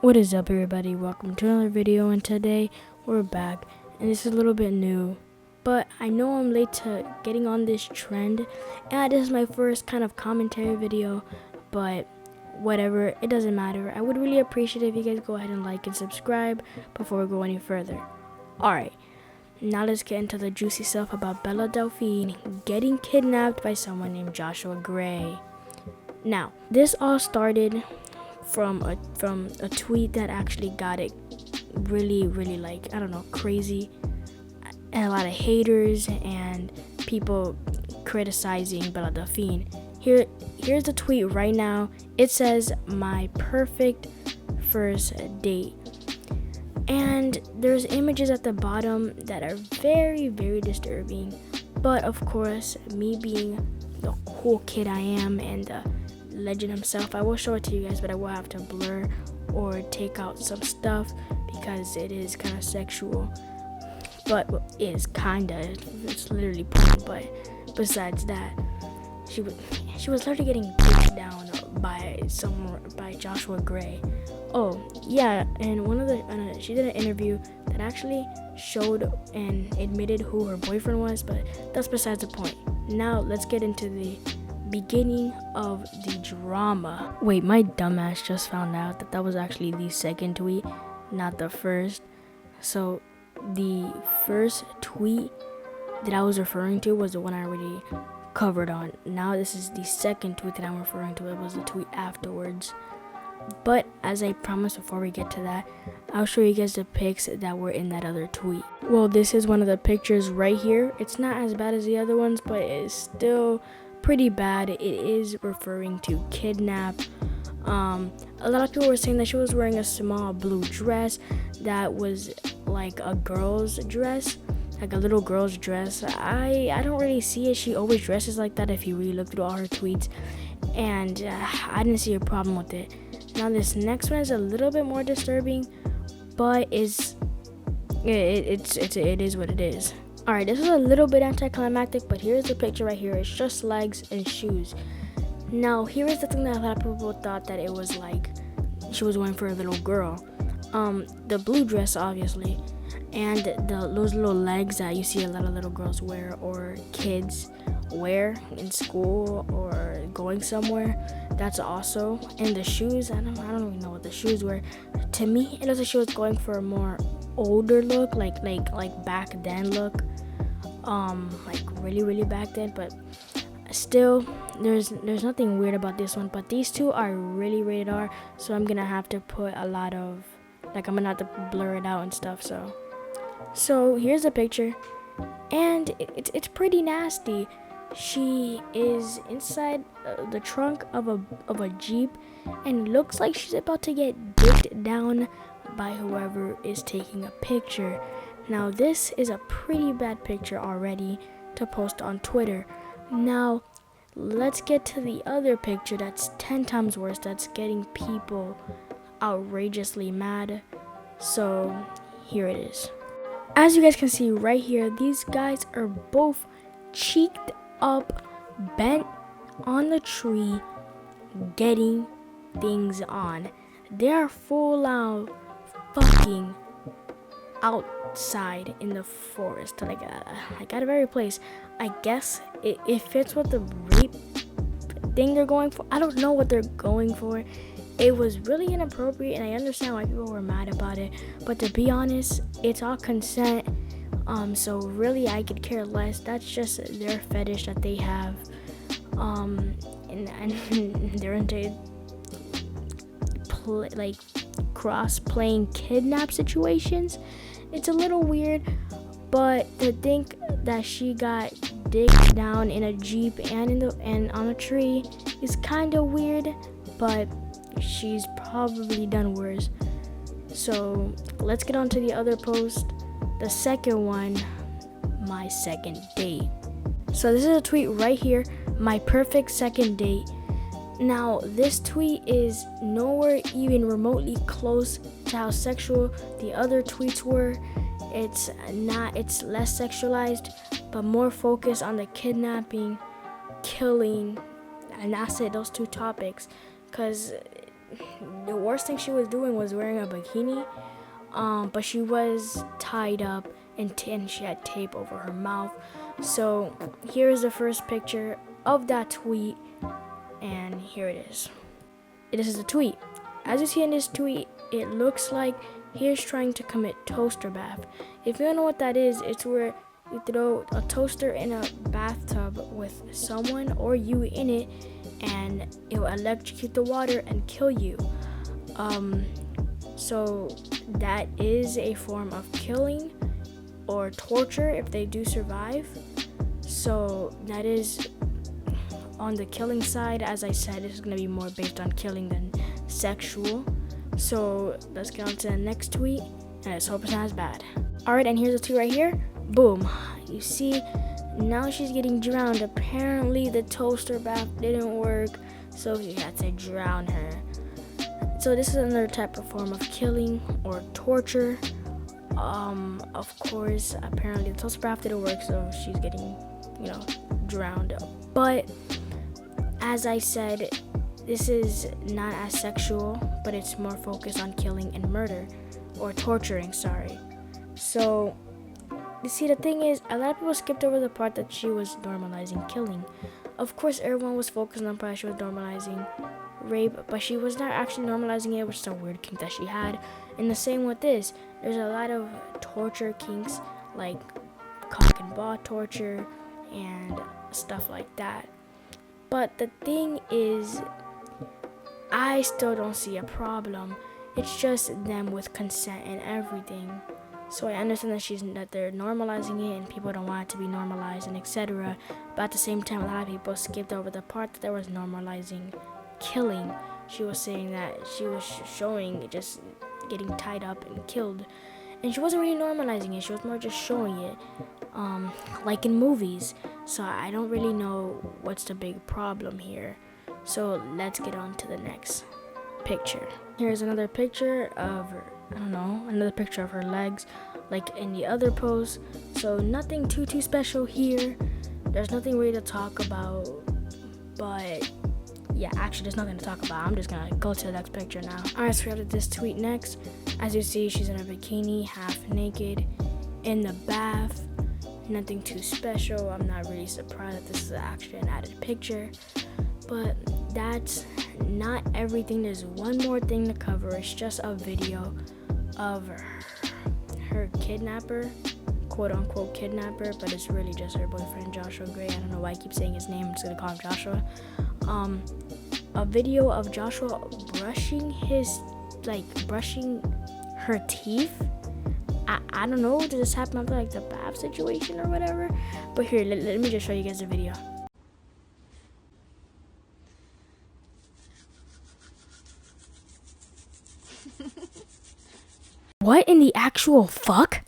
What is up, everybody? Welcome to another video, and today we're back, and this is a little bit new, but I know I'm late to getting on this trend, and this is my first kind of commentary video, but whatever, it doesn't matter. I would really appreciate it if you guys go ahead and like and subscribe before we go any further. Alright, now let's get into the juicy stuff about Belle Delphine getting kidnapped by someone named Joshua Gray. Now, this all started from a tweet that actually got it really like, I don't know, crazy, and a lot of haters and people criticizing Belle Delphine. Here's the tweet right now. It says, "My perfect first date," and there's images at the bottom that are very disturbing, but of course, me being the cool kid I am and the legend himself, I will show it to you guys, but I will have to blur or take out some stuff because it is kind of sexual. But it's literally porn. But besides that, she was literally getting beat down by Joshua Gray. Oh yeah, and she did an interview that actually showed and admitted who her boyfriend was, but that's besides the point. Now let's get into the beginning of the drama. Wait, my dumbass just found out that was actually the second tweet, not the first. So the first tweet that I was referring to was the one I already covered on. Now this is the second tweet that I'm referring to. It was the tweet afterwards. But as I promised before we get to that, I'll show you guys the pics that were in that other tweet. Well, this is one of the pictures right here. It's not as bad as the other ones, but it's still pretty bad. It is referring to Kidnap. A lot of people were saying that she was wearing a small blue dress that was like a girl's dress, like a little girl's dress. I don't really see it. She always dresses like that if you really look through all her tweets, and I didn't see a problem with it. Now this next one is a little bit more disturbing, but it is what it is. Alright, this is a little bit anticlimactic, but here's the picture right here. It's just legs and shoes. Now, here is the thing that a lot of people thought that it was like she was going for a little girl. The blue dress, obviously, and those little legs that you see a lot of little girls wear or kids wear in school or going somewhere. That's also. And the shoes, I don't even know what the shoes were. To me, it looks like she was going for a more older look, like back then look, like really back then. But still, there's nothing weird about this one. But these two are really rated R, so I'm gonna have to put a lot of, like, I'm gonna have to blur it out and stuff. So here's a picture, and it's pretty nasty. She is inside the trunk of a Jeep, and looks like she's about to get dicked down by whoever is taking a picture. Now this is a pretty bad picture already to post on Twitter. Now let's get to the other picture that's 10 times worse, that's getting people outrageously mad. So here it is. As you guys can see right here, these guys are both cheeked up, bent on the tree, getting things on. They are full out fucking outside in the forest, like at a very place. I guess it fits with the rape thing they're going for. I don't know what they're going for. It was really inappropriate, and I understand why people were mad about it, but to be honest, it's all consent. So really I could care less. That's just their fetish that they have. And they're into like cross-playing kidnap situations. It's a little weird, but to think that she got digged down in a Jeep and on a tree is kind of weird, but she's probably done worse. So let's get on to the other post. The second one, my second date. So this is a tweet right here, my perfect second date. Now this tweet is nowhere even remotely close to how sexual the other tweets were. It's less sexualized, but more focused on the kidnapping, killing, and that's it, those two topics. Because the worst thing she was doing was wearing a bikini. But she was tied up and she had tape over her mouth. So here is the first picture of that tweet, and here it is. This is a tweet. As you see in this tweet, it looks like he is trying to commit toaster bath. If you don't know what that is, it's where you throw a toaster in a bathtub with someone or you in it, and it will electrocute the water and kill you. So that is a form of killing or torture if they do survive. So that is on the killing side. As I said, this is going to be more based on killing than sexual. So let's get on to the next tweet, and let's hope it's not as bad. Alright, and here's a tweet right here. Boom. You see, now she's getting drowned. Apparently the toaster bath didn't work, so you had to drown her. So this is another type of form of killing or torture. Of course, apparently the toaster bath didn't work, so she's getting, drowned. But as I said, this is not as sexual, but it's more focused on killing and murder, or torturing, sorry. So, you see, the thing is, a lot of people skipped over the part that she was normalizing killing. Of course, everyone was focused on the part she was normalizing rape, but she was not actually normalizing it, which is a weird kink that she had. And the same with this, there's a lot of torture kinks, like cock and ball torture and stuff like that. But the thing is, I still don't see a problem. It's just them with consent and everything. So I understand that they're normalizing it and people don't want it to be normalized and etc. But at the same time, a lot of people skipped over the part that there was normalizing killing. She was saying that she was showing just getting tied up and killed, and she wasn't really normalizing it. She was more just showing it, like in movies. So I don't really know what's the big problem here. So let's get on to the next picture. Here's another picture of her, another picture of her legs, like in the other pose. So nothing too special here. There's nothing really to talk about, but yeah, actually there's nothing to talk about. I'm just gonna go to the next picture now. Alright, so we have this tweet next. As you see, she's in a bikini, half naked, in the bath. Nothing too special. I'm not really surprised that this is actually an added picture, but that's not everything. There's one more thing to cover. It's just a video of her kidnapper, quote unquote kidnapper, but it's really just her boyfriend Joshua Gray. I don't know why I keep saying his name. I'm just gonna call him Joshua. A video of Joshua brushing her teeth. I don't know, did this happen after like the bath situation or whatever? But here, let me just show you guys the video. What in the actual fuck?